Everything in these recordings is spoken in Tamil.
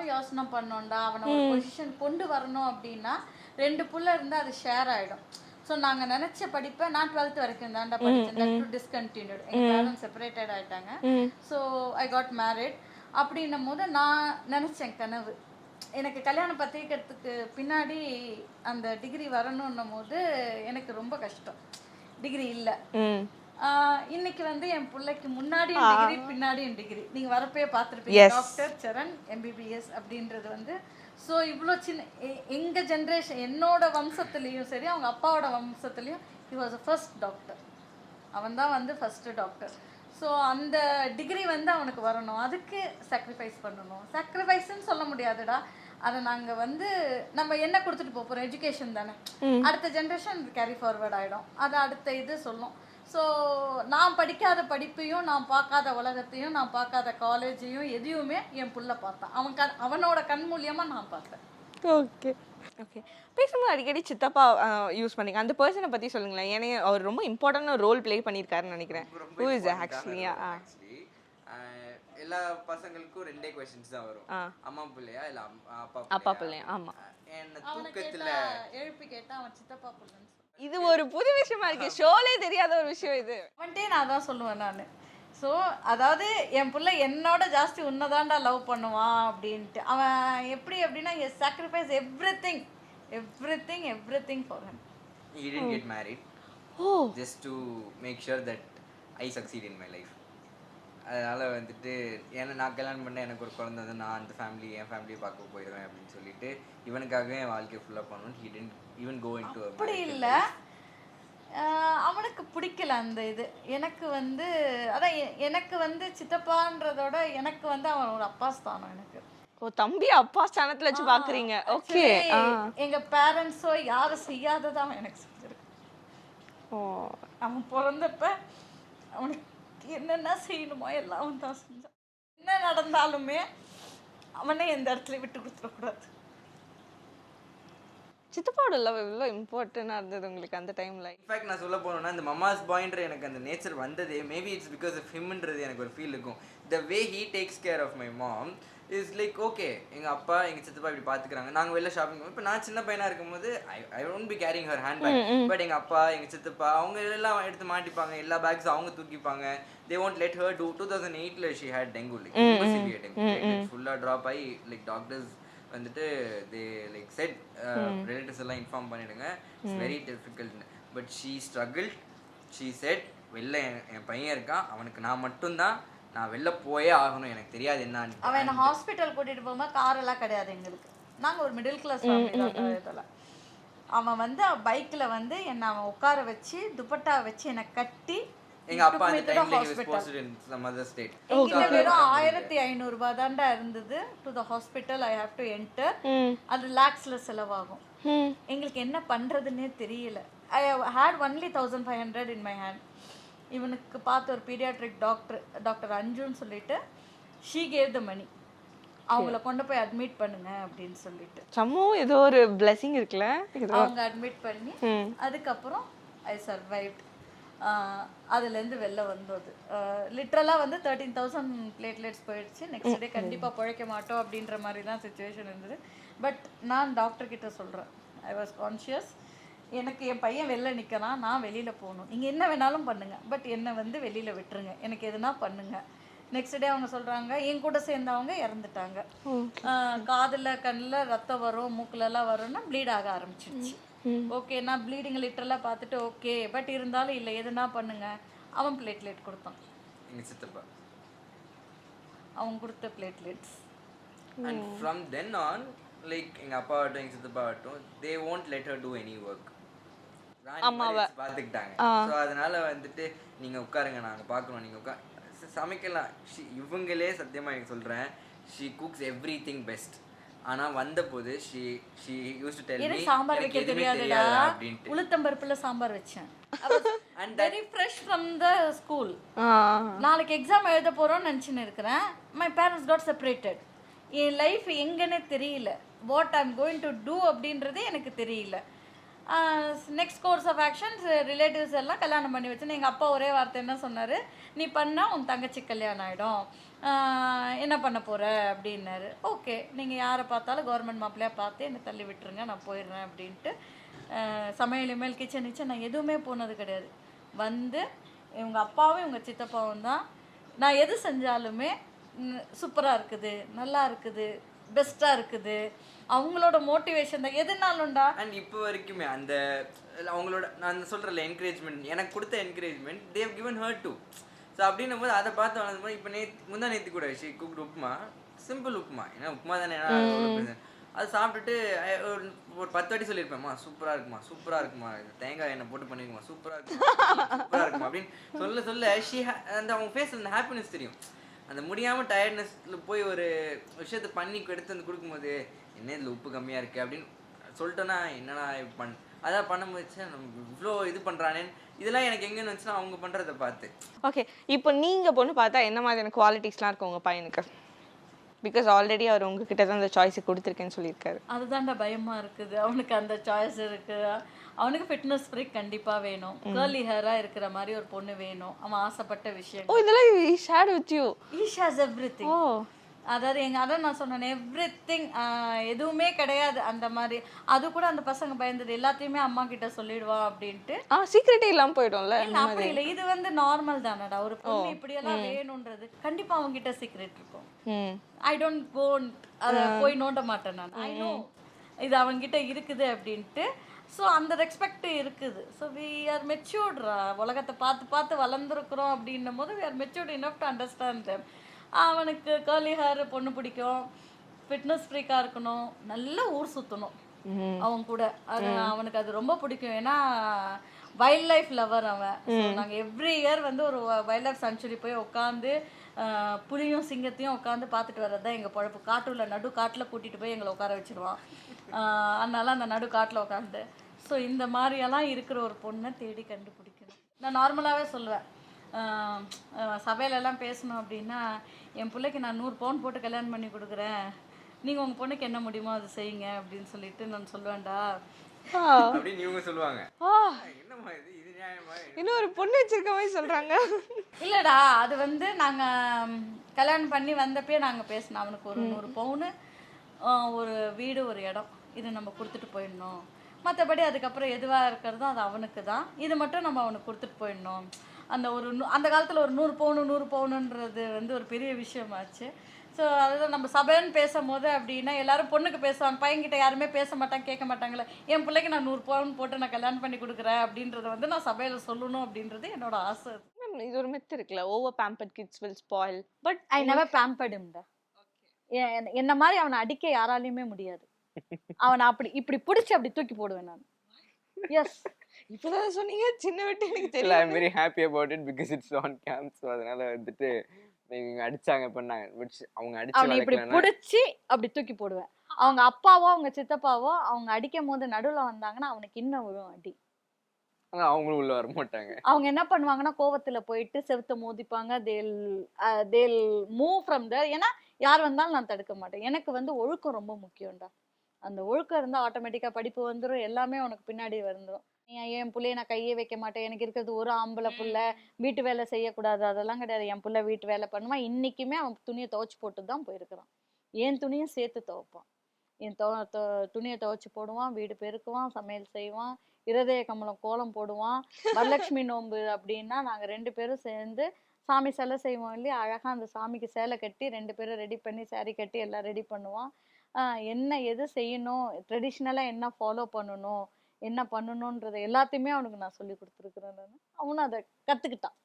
நாளும் யோசனை பண்ணோம்டா, அவனை ஒரு பொசிஷன் கொண்டு வரணும் அப்படின்னா 2 புள்ள இருந்தால் அது ஷேர் ஆகிடும். ஸோ நாங்கள் நினச்ச படிப்பை நான் 12th வரைக்கும் தான்டா படித்தேன். To discontinued. எங்கள் பேரண்ட்ஸ் செப்பரேட்டட் ஆகிட்டாங்க. So I got married. அப்படின்னும் போது நான் நினச்சேன் கனவு எனக்கு கல்யாணம் பற்றிக்கிறதுக்கு பின்னாடி அந்த டிகிரி வரணுன்னும் போது எனக்கு ரொம்ப கஷ்டம். டிகிரி இல்லை. இன்னைக்கு வந்து என் பிள்ளைக்கு முன்னாடியும் டிகிரி பின்னாடியும் டிகிரி. நீங்கள் வரப்பே பார்த்துருப்பீங்க. டாக்டர் சரண் MBBS அப்படின்றது வந்து ஸோ இவ்வளோ சின்ன எங்கள் ஜென்ரேஷன் என்னோட வம்சத்துலேயும் சரி அவங்க அப்பாவோட வம்சத்துலேயும் he was a first doctor. அவன் தான் வந்து ஃபஸ்ட்டு டாக்டர். ஸோ அந்த டிகிரி வந்து அவனுக்கு வரணும். அதுக்கு சாக்ரிஃபைஸ் பண்ணணும். சாக்ரிஃபைஸ்ன்னு சொல்ல முடியாதுடா. அதை நாங்கள் வந்து நம்ம என்ன கொடுத்துட்டு போகிறோம்? எஜுகேஷன் தானே. அடுத்த ஜென்ரேஷன் கேரி ஃபார்வர்ட் ஆகிடும். அது அடுத்த இது சொல்லும். ஸோ நான் படிக்காத படிப்பையும் நான் பார்க்காத உலகத்தையும் நான் பார்க்காத காலேஜையும் எதையுமே என் புள்ள பார்த்தான். அவனோட கண் மூலியமாக நான் பார்த்தேன். Okay okay. பேசும்போது அடிக்கடி சித்தப்பா யூஸ் பண்ணிங்க. அந்த பர்சனை பற்றி சொல்லுங்களேன். ஏன்னா அவர் ரொம்ப இம்பார்ட்டன்ட் ரோல் ப்ளே பண்ணியிருக்காருன்னு நினைக்கிறேன். Who is actually? எல்லா பசங்களுக்கும் 2 क्वेश्चंस தான் வரும். அம்மா பிள்ளையா இல்ல அப்பா பிள்ளையா? ஆமா. என்ன தூக்கத்துல எழுப்பி கேட்டா அவன் சித்தப்பா பிள்ளைன்னு. இது ஒரு புது விஷயமா இருக்கு. ஷோலே தெரியாத ஒரு விஷயம் இது. அவன்கிட்டே நான் தான் சொல்லுவேன் நான். ஸோ அதாவது என் பிள்ளை என்னோட ஜாஸ்தி உன்னதாண்டா லவ் பண்ணுவான் அப்படின்ட்டு. அவன் எப்படி அப்படின்னா he sacrifice everything for him. He didn't get married. Just to make sure that I succeed in my life. அதனால வந்துட்டு ஏன்னா நான் கல்யாணம் பண்ண எனக்கு ஒரு குழந்தை வந்து நான் அந்த ஃபேமிலி என் ஃபேமிலியை பார்க்க போயிடுவேன் அப்படின்னு சொல்லிட்டு இவனுக்காகவே என் வாழ்க்கையை ஃபுல்லாக பண்ணணும். He didn't even go into a அப்படி இல்லை. அவனுக்கு பிடிக்கல அந்த இது. எனக்கு வந்து அதான் எனக்கு வந்து சித்தப்பான்றதோட எனக்கு வந்து அவன் ஒரு அப்பா ஸ்தானம். எனக்கு தம்பி அப்பா ஸ்தானத்துல வச்சு பாக்குறீங்க. ஓகே. எங்க பேரண்ட்ஸோ யாரும் செய்யாததை அவன் எனக்கு செஞ்சிருக்கு. அவன் பிறந்தப்ப அவனுக்கு என்னென்ன செய்யணுமோ எல்லாம் அவன் தான் செஞ்சான். என்ன நடந்தாலுமே அவனே எந்த இடத்துல விட்டு கொடுத்துடக்கூடாது. சித்தப்பாவோட லவ் எவ்வளோ இம்பார்ட்டண்டாக இருந்தது உங்களுக்கு அந்த டைமில்? இன்ஃபேக்ட் நான் சொல்ல போனோம்னா இந்த மமாஸ் பாய்ன்ற எனக்கு அந்த நேச்சர் வந்ததே மேபி இட்ஸ் பிகாஸ் ஆஃப் ஹிம்ன்றது எனக்கு ஒரு ஃபீல் இருக்கும். The way he takes care of my mom is like okay எங்கள் அப்பா எங்கள் சித்தப்பா இப்படி பார்த்துக்கிறாங்க. நாங்கள் வெளில ஷாப்பிங் போவோம். இப்போ நான் சின்ன பையனாக இருக்கும்போது I won't be carrying her handbag. But எங்கள் அப்பா எங்கள் சித்தப்பா அவங்க எல்லாம் எடுத்து மாட்டிப்பாங்க. எல்லா பேக்ஸும் அவங்க தூக்கிப்பாங்க. They won't let her do. 2008 she had dengue. Like dengue ஃபுல்லாக ட்ராப் ஆகி லைக் டாக்டர்ஸ் வந்துட்டு தே லைக் செட் ரிலேட்டிவ்ஸ் எல்லாம் இன்ஃபார்ம் பண்ணிடுங்க. It's very difficult. But she struggled. She said வெளில என் பையன் இருக்கான், அவனுக்கு நான் மட்டும்தான், நான் வெளில போயே ஆகணும், எனக்கு தெரியாது என்ன. அவன் என்ன ஹாஸ்பிட்டல் கூட்டிகிட்டு போகும்போது காரெல்லாம் கிடையாது எங்களுக்கு. நாங்கள் ஒரு மிடில் கிளாஸ் ஃபேமிலி தான். அவன் வந்து பைக்கில் வந்து என்னை அவன் உட்கார வச்சு துப்பட்டா வச்சு என்னை கட்டி எங்க அப்பா அந்த டைம்ல he was posted in some other state. என்கிட்ட வெறும் 1500 ரூபாய் தான்டா இருந்தது. To the hospital I have to enter. அது லேக்ஸ்ல செலவாகும். எங்களுக்கு என்ன பண்றதுன்னே தெரியல. I had only 1500 in my hand. இவனுக்கு பார்த்து ஒரு பீடியாட்ரிக் டாக்டர் அஞ்சுன்னு சொல்லிட்டு ஷீ கேவ் த மணி. அவங்கள கொண்டு போய் அட்மிட் பண்ணுங்க அப்படின்னு சொல்லிட்டு சம்மோ ஏதோ ஒரு பிளெஸிங் இருக்குல்ல. அவங்க அட்மிட் பண்ணி அதுக்கப்புறம் ஐ சர்வைவ்ட். அதுலேருந்து வெளில வந்தது லிட்ரலாக வந்து 13,000 பிளேட்லெட்ஸ் போயிடுச்சு. நெக்ஸ்ட் டே கண்டிப்பாக பிழைக்க மாட்டோம் அப்படின்ற மாதிரி தான் சுச்சுவேஷன் இருந்தது. பட் நான் டாக்டர்கிட்ட சொல்கிறேன், ஐ வாஸ் கான்ஷியஸ். எனக்கு என் பையன் வெளில நிற்கிறான், நான் வெளியில் போகணும். நீங்கள் என்ன வேணாலும் பண்ணுங்கள், பட் என்னை வந்து வெளியில் விட்டுருங்க, எனக்கு எதுனா பண்ணுங்கள். நெக்ஸ்ட் டே அவங்க சொல்கிறாங்க என் கூட சேர்ந்தவங்க இறந்துட்டாங்க. காதில் கண்ணில் ரத்தம் வரும், மூக்குலலாம் வரும்னா ப்ளீட் ஆக ஆரம்பிச்சிடுச்சு. ஓகே நான் ப்ளீடிங் லிட்டரெல்லாம் பார்த்துட்டு ஓகே, பட் இருந்தாலும் இல்லை எதுனா பண்ணுங்க. அவன் பிளேட்லெட் கொடுத்தான். எங்கள் சித்தப்பா அவன் கொடுத்த platelets. And from then on like எங்கள் அப்பாவாகட்டும் எங்கள் சித்தப்பாகட்டும் தே won't let her do any work. பார்த்துக்கிட்டாங்க. ஸோ அதனால வந்துட்டு நீங்கள் உட்காருங்க நாங்கள் பார்க்குறோம், நீங்கள் சமைக்கலாம். இவங்களே சத்தியமாக எனக்கு சொல்கிறேன், she cooks every thing best. ஆனா வந்த போது she used to tell me sambar வைக்க தெரியாதுடா, உளுத்தம்பருப்புல சாம்பார் வச்சேன். and very fresh from the school. நாளைக்கு எக்ஸாம் எழுத போறோம்னு நினைச்சுன்னு இருக்கிறேன். my parents got separated. என் லைஃப் எங்கன்னே தெரியல. what I'm going to do அப்படின்றதே எனக்கு தெரியல. Next course of actions relatives எல்லாம் கல்யாணம் பண்ணி வச்சுன்னு எங்கள் அப்பா ஒரே வார்த்தை என்ன சொன்னார், நீ பண்ணால் உன் தங்கச்சி கல்யாணம் ஆகிடும், என்ன பண்ண போகிற அப்படின்னாரு. ஓகே, நீங்கள் யாரை பார்த்தாலும் கவர்மெண்ட் மாப்பிள்ளையாக பார்த்து என்னை தள்ளி விட்டுருங்க, நான் போயிடுறேன் அப்படின்ட்டு. சமையல் இமேல் கிச்சன் நான் எதுவுமே போனது கிடையாது. வந்து இவங்க அப்பாவும் இவங்க சித்தப்பாவும் தான் நான் எது செஞ்சாலுமே சூப்பராக இருக்குது, நல்லா இருக்குது, பெஸ்ட்டாக இருக்குது, அவங்களோட மோட்டிவேஷன் தான் எதுனாலும்டா. அண்ட் இப்போ வரைக்குமே அந்த அவங்களோட நான் சொல்கிறேன்ல என்கரேஜ்மெண்ட், எனக்கு கொடுத்த encouragement they've given her to. So அப்படின்னும் போது அதை பார்த்து வளர்ந்து போது இப்போ முந்தா நேற்று கூட she cooked upma, simple upma, ஏன்னா உப்புமா தானே, அது சாப்பிட்டுட்டு ஒரு 10 வாட்டி சொல்லியிருப்பேன்மா சூப்பராக இருக்குமா, சூப்பராக இருக்குமா, தேங்காய் எண்ணெய் போட்டு பண்ணிருக்குமா, சூப்பராக இருக்குமா, சூப்பராக இருக்குமா அப்படின்னு சொல்ல சொல்ல அந்த அவங்க ஃபேஸில் அந்த ஹாப்பினஸ் தெரியும். அந்த முடியாமல் டயர்ட்னஸில் போய் ஒரு விஷயத்தை பண்ணி எடுத்து வந்து கொடுக்கும்போது என்ன இதில் உப்பு கம்மியாக இருக்குது அப்படின்னு சொல்லிட்டோன்னா என்னடா அதான் பண்ணும்போது நம்ம இவ்வளோ இது பண்ணுறானேன்னு இதெல்லாம் எனக்கு எங்கேன்னு வந்துச்சுன்னா அவங்க பண்ணுறதை பார்த்து. ஓகே, இப்போ நீங்கள் பொண்ணு பார்த்தா என்ன மாதிரியான குவாலிட்டிஸ்லாம் இருக்கும் உங்கள் பையனுக்கு? பிகாஸ் ஆல்ரெடி அவர் உங்ககிட்ட தான் அந்த சாய்ஸை கொடுத்துருக்கேன்னு சொல்லியிருக்காரு. அதுதான்டா பயமாக இருக்குது. அவனுக்கு அந்த சாய்ஸ் இருக்குது. அவனுக்கு ஃபிட்னஸ் ஃப்ரீக் கண்டிப்பாக வேணும், கர்லி ஹேராக இருக்கிற மாதிரி ஒரு பொண்ணு வேணும், அவன் ஆசைப்பட்ட விஷயம். ஓ, இதெல்லாம் he shared with you. He shares everything. ஓ, அதாவது அதான் நான் சொன்னேன், எவ்ரிதிங், எதுவுமே கிடையாது அந்த மாதிரி. அது கூட அந்த பசங்க பயந்தது எல்லாத்தையுமே அம்மா கிட்ட சொல்லிடுவா அப்படின்ட்டு. சீக்ரெட்டே இல்லாமல் போயிடும்ல. அப்படி இல்லை, இது வந்து நார்மல் தானடா. ஒரு பொண்ணு இப்படியெல்லாம் வேணும்ன்றது கண்டிப்பா அவங்க கிட்ட சீக்ரெட் இருக்கும். ஐ டோன்ட் கோ, அதை போய் நோண்ட மாட்டேன் நான். ஐ நோ இது அவங்க கிட்ட இருக்குது அப்படின்ட்டு. ஸோ அந்த ரெஸ்பெக்ட் இருக்குது. ஸோ வி ஆர் மெச்சூர்ட்ரா. உலகத்தை பார்த்து பார்த்து வளர்ந்துருக்குறோம் அப்படின்னும் போது we are matured enough to understand them. அவனுக்கு கர்லி ஹேர் பொண்ணு பிடிக்கும், ஃபிட்னஸ் ஃப்ரீக்காக இருக்கணும், நல்ல ஊர் சுற்றணும் அவன் கூட. அது அவனுக்கு அது ரொம்ப பிடிக்கும். ஏன்னா வைல்ட் லைஃப் லவர் அவன். நாங்கள் எவ்ரி இயர் வந்து ஒரு வைல்ட் லைஃப் சென்ச்சுரி போய் உட்காந்து புலியும் சிங்கத்தையும் உட்காந்து பார்த்துட்டு வர்றது தான் எங்கள் பழப்பு. நடு காட்டில் கூட்டிகிட்டு போய் எங்களை உட்கார வச்சுருவான். அதனால அந்த நடு காட்டில் உட்காந்து. ஸோ இந்த மாதிரியெல்லாம் இருக்கிற ஒரு பொண்ணை தேடி கண்டுபிடிக்கணும். நான் நார்மலாகவே சொல்லுவேன், சபையிலெல்லாம் பேசணும் அப்படின்னா, என் பிள்ளைக்கு நான் 100 பவுன் போட்டு கல்யாணம் பண்ணி கொடுக்குறேன், நீங்கள் உங்கள் பொண்ணுக்கு என்ன முடியுமோ அதை செய்யுங்க அப்படின்னு சொல்லிட்டு நான் சொல்லுவேன்டா அப்படின்னு இவங்க சொல்லுவாங்க. இன்னும் ஒரு பொண்ணு வச்சிருக்க மாதிரி சொல்றாங்க. இல்லடா, அது வந்து நாங்கள் கல்யாணம் பண்ணி வந்தப்பே நாங்கள் பேசினோம். அவனுக்கு ஒரு 100 பவுனு, ஒரு வீடு, ஒரு இடம், இது நம்ம கொடுத்துட்டு போயிடணும். மற்றபடி அதுக்கப்புறம் எதுவாக இருக்கிறதோ அது அவனுக்கு தான். இது மட்டும் நம்ம அவனுக்கு கொடுத்துட்டு போயிடணும். அந்த காலத்தில் ஒரு 100 பவுனுன்றது வந்து ஒரு பெரிய விஷயமாச்சு. ஸோ அதுதான் நம்ம சபைன்னு பேசும்போது அப்படின்னா எல்லாரும் பொண்ணுக்கு பேசுவாங்க, பையன்கிட்ட யாருமே பேச மாட்டாங்க, கேட்க மாட்டாங்களே. என் பிள்ளைக்கு நான் 100 பவுன் போட்டு நான் கல்யாணம் பண்ணி கொடுக்குறேன் அப்படின்றத வந்து நான் சபையில் சொல்லணும் அப்படின்றது என்னோட ஆசை. இது ஒரு மித்து இருக்குல்ல, over pampered kids will spoil. But I never pampered him. என்ன மாதிரி அவனை அடிக்க யாராலையுமே முடியாது. அவனை இப்படி பிடிச்சி அப்படி தூக்கி போடுவேன் நான். எஸ், இப்பதான் சொன்னீங்க, சின்ன விட்டு எனக்கு தெரியல. I am very happy about it because it's on camp. So அதனால வந்துட்டு இவங்க அடிச்சாங்க பண்ணாங்க, அவங்க அடிச்சு அவனை இப்படி பிடிச்சி அப்படி தூக்கி போடுவேன். அவங்க அப்பாவோ அவங்க சித்தப்பாவோ அவங்க அடிக்கும் போது நடுவில் வந்தாங்கன்னா அவனுக்கு இன்னும் விழும் அடி. அவங்களும் உள்ள வர மாட்டாங்க. அவங்க என்ன பண்ணுவாங்கன்னா கோவத்துல போயிட்டு செவுத்த மோதிப்பாங்க. தேல் மூவ் ஃப்ரம் தேர். ஏன்னா யார் வந்தாலும் நான் தடுக்க மாட்டேன். எனக்கு வந்து ஒழுக்கம் ரொம்ப முக்கியம்டா. அந்த ஒழுக்கம் இருந்தால் ஆட்டோமேட்டிக்காக படிப்பு வந்துடும், எல்லாமே உனக்கு பின்னாடி வந்துடும். என் பிள்ளைய நான் கையே வைக்க மாட்டேன், எனக்கு இருக்கிறது ஒரு ஆம்பளை பிள்ளை, வீட்டு வேலை செய்யக்கூடாது, அதெல்லாம் கிடையாது. என் பிள்ளை வீட்டு வேலை பண்ணுவான். இன்றைக்குமே அவன் துணியை துவைச்சி போட்டு தான் போயிருக்கிறான். என் துணியும் சேர்த்து துவைப்பான். என் துணியை துவைச்சி போடுவான், வீடு பெருக்குவான், சமையல் செய்வான், இருதய கமலம் கோலம் போடுவான். வரலட்சுமி நோன்பு அப்படின்னா நாங்கள் 2 பேரும் சேர்ந்து சாமி சிலை செய்வோம் இல்லையா, அழகாக அந்த சாமிக்கு சேலை கட்டி 2 பேரும் ரெடி பண்ணி சாரி கட்டி எல்லாம் ரெடி பண்ணுவான். என்ன எது செய்யணும், ட்ரெடிஷ்னலாக என்ன ஃபாலோ பண்ணணும், என்ன பண்ணணுன்றதை எல்லாத்தையுமே அவனுக்கு நான் சொல்லி கொடுத்துருக்குறேன். அவனும் அதை கற்றுக்கிட்டான்.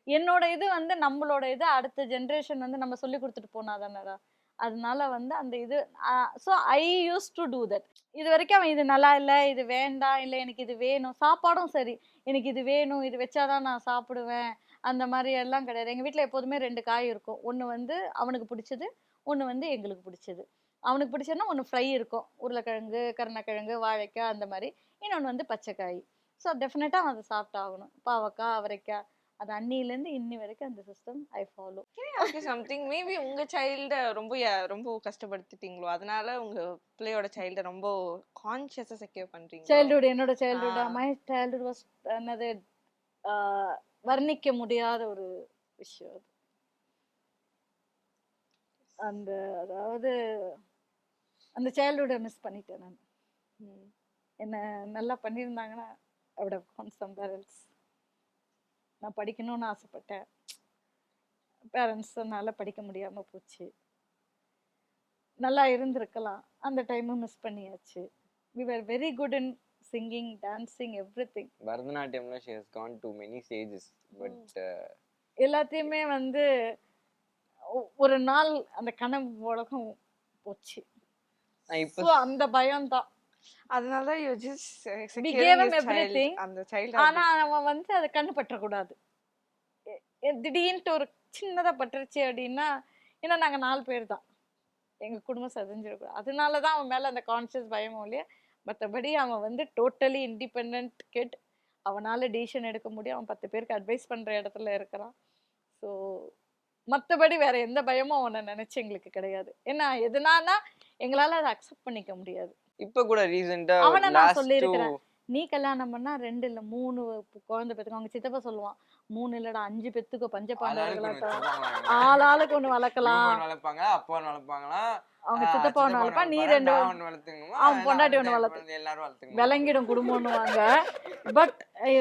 என்னோட இது வந்து நம்மளோட இது அடுத்த ஜென்ரேஷன் வந்து நம்ம சொல்லி கொடுத்துட்டு போனா தானடா. அதனால வந்து அந்த இது so I use to do that. இது வரைக்கும் அவன் இது நல்லா இல்லை, இது வேண்டாம், இல்லை எனக்கு இது வேணும். சாப்பாடும் சரி, எனக்கு இது வேணும், இது வச்சாதான் நான் சாப்பிடுவேன், அந்த மாதிரி எல்லாம் கிடையாது. எங்கள் வீட்டில் எப்போதுமே 2 காய் இருக்கும். ஒன்று வந்து அவனுக்கு பிடிச்சது, ஒன்று வந்து எங்களுக்கு பிடிச்சது. அவனுக்கு பிடிச்சதுன்னா ஒன்று ஃப்ரை இருக்கும், உருளைக்கிழங்கு, கருணக்கிழங்கு, வாழைக்காய், அந்த மாதிரி. இன்னொன்று வந்து பச்சைக்காய். ஸோ டெஃபினட்டாக அவன் அதை சாப்பிட்டாகணும். பாவக்காய், அவரைக்காய், அது அன்னிலேருந்து இன்னி வரைக்கும் அந்த system I follow. Okay something maybe உங்க சைல்ட ரொம்ப கஷ்டப்படுத்திட்டீங்களோ, அதனால உங்க பிள்ளையோட சைல்ட ரொம்ப கான்ஷியஸா செக்யூர் பண்றீங்க. சைல்டுஹுட் என்னோட சைல்டுஹுட் மை சைல்டுஹுட் வாஸ் என்னது வர்ணிக்க முடியாத ஒரு விஷயம் அது. அந்த அதாவது அந்த சைல்டுஹுட்டை மிஸ் பண்ணிட்டேன் நான். என்ன நல்லா பண்ணியிருந்தாங்கன்னா அவட கான்சம்பரல்ஸ். நான் படிக்கணும்னு ஆசைப்பட்டேன், பேரண்ட்ஸனால படிக்க முடியாமல் போச்சு. நல்லா இருந்திருக்கலாம், அந்த டைமும் மிஸ் பண்ணியாச்சு. We were very good in singing, dancing, everything. பரதநாட்டியம்ல she has gone to many stages but எல்லாத்தையுமே வந்து ஒரு நாள் அந்த கனவு உலகம் போச்சு. இப்போ So, அந்த பயம்தான். அதனால you just We gave him everything. அந்த சைல்ட் ஆனா அவன் வந்து அதை கண்ணு பற்றக்கூடாது. திடீர்னுட்டு ஒரு சின்னதா பட்டுருச்சு அப்படின்னா, ஏன்னா நாங்க 4 பேர் தான், எங்க குடும்பம் சதஞ்சிடக்கூடாது. அதனாலதான் அவன் மேல அந்த கான்சியஸ் பயமும் இல்லையா. மற்றபடி அவன் வந்து டோட்டலி இண்டிபெண்ட் கிட். அவனால டிசிஷன் எடுக்க முடியும். அவன் 10 பேருக்கு அட்வைஸ் பண்ற இடத்துல இருக்கிறான். ஸோ மற்றபடி வேற எந்த பயமும் அவனை நினைச்சு எங்களுக்கு கிடையாது. ஏன்னா எதுனானா எங்களால அதை அக்செப்ட் பண்ணிக்க முடியாது. இப்போ கூட ரீசெண்டா அவனை நான் சொல்லியிருக்கிறேன், நீ கல்யாணம் பண்ணா 2 இல்ல 3 குழந்தை பெத்துக்கோ. அவங்க சித்தப்பா சொல்லுவான், 3 இல்லடா 5 பெத்துக்கோ, பஞ்சபாண்டவர்களாட்டம் ஆளாளுக்கு ஒண்ணு வளர்க்கலாம். வளர்ப்பாங்க, அப்பா வளர்ப்பாங்களா, அவங்க சித்தப்பா ஒண்ணு வளர்ப்பா, நீ 2 அவன் பொண்டாட்டி ஒண்ணு வளர்த்து எல்லாரும் வளர்த்துங்க, விளங்கிடும் குடும்பம்னுவாங்க. பட்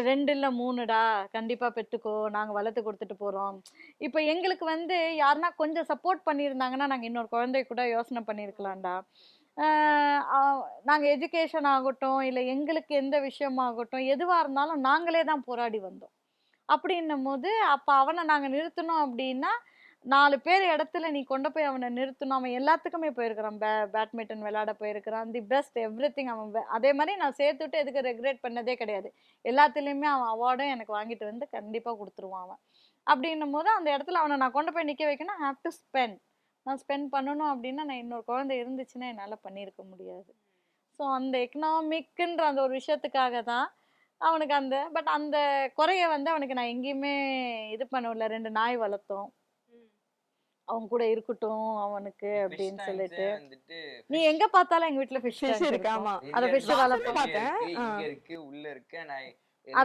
2 இல்ல 3டா கண்டிப்பா பெத்துக்கோ, நாங்க வளர்த்து கொடுத்துட்டு போறோம். இப்ப எங்களுக்கு வந்து யாருன்னா கொஞ்சம் சப்போர்ட் பண்ணியிருந்தாங்கன்னா நாங்க இன்னொரு குழந்தை கூட யோசனை பண்ணியிருக்கலாம்டா. நாங்கள் எஜுகேஷன் ஆகட்டும் இல்லை எங்களுக்கு எந்த விஷயமாகட்டும் எதுவாக இருந்தாலும் நாங்களே தான் போராடி வந்தோம். அப்படின்னும் போது அப்போ அவனை நாங்கள் நிறுத்தணும் அப்படின்னா 4 பேர் இடத்துல நீ கொண்டு போய் அவனை நிறுத்தணும். அவன் எல்லாத்துக்குமே போயிருக்கிறான், பேட்மிண்டன் விளையாட போயிருக்கிறான், தி பெஸ்ட் எவ்ரிதிங். அவன் அதே மாதிரி நான் சேர்த்துட்டு எதுக்கு ரெக்ரெட் பண்ணதே கிடையாது. எல்லாத்துலேயுமே அவன் அவார்டும் எனக்கு வாங்கிட்டு வந்து கண்டிப்பாக கொடுத்துருவான் அவன். அப்படின்னும் போது அந்த இடத்துல அவனை நான் கொண்டு போய் நிற்க வைக்கணும். I have to spend. நான் ஸ்பெண்ட் பண்ணணும் அப்படின்னா நான் இன்னொரு குழந்தை இருந்துச்சுன்னா என்னால் பண்ணியிருக்க முடியாது. ஸோ அந்த எக்கனாமிக்குன்ற அந்த ஒரு விஷயத்துக்காக தான் அவனுக்கு அந்த பட் அந்த குறைய வந்து அவனுக்கு நான் எங்கேயுமே இது பண்ணல. 2 நாய் வளர்த்தோம், அவன் கூட இருக்கட்டும் அவனுக்கு அப்படின்னு சொல்லிட்டு. நீ எங்க பார்த்தாலும் எங்க வீட்டுல ஃபிஷ் இருக்காமா, அதை ஃபிஷ் வளர்த்து பார்த்தேன், இங்க இருக்கு உள்ள இருக்கு. நான்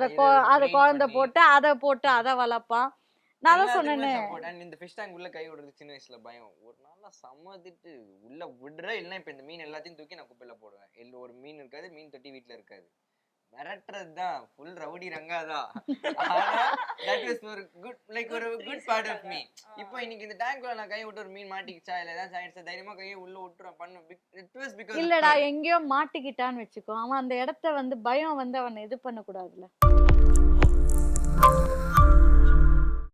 அதை குழந்தை போட்டு அதை போட்டு அதை வளர்ப்பான். நான் தான் சொன்னேன், இந்த ஃபிஷ் டேங்க் உள்ள கை விடுறது சின்ன வயசுல பயம். ஒரு நாள் சம்மதிட்டு உள்ள விடுற, இல்லைன்னா இப்ப இந்த மீன் எல்லாத்தையும் தூக்கி நான் குப்பையில போடுவேன். ஒரு மீன் இருக்காது, மீன் தொட்டி வீட்டுல இருக்காது. மிரட்டுறது தான், ஃபுல் ரவுடி ரங்காதான். ஒரு குட் பார்ட் ஆஃப் மீ. இப்போ இன்னைக்கு இந்த டேங்க்ல நான் கை விட்டு ஒரு மீன் மாட்டிக்கிச்சா இல்ல ஏதாவது ஆயிடுச்சா, தைரியமா கையை உள்ள விட்டுறேன் பண்ணு. இல்லடா எங்கேயோ மாட்டிக்கிட்டான்னு வச்சுக்கோ, அவன் அந்த இடத்த வந்து பயம் வந்து அவனை இது பண்ண கூடாதுல.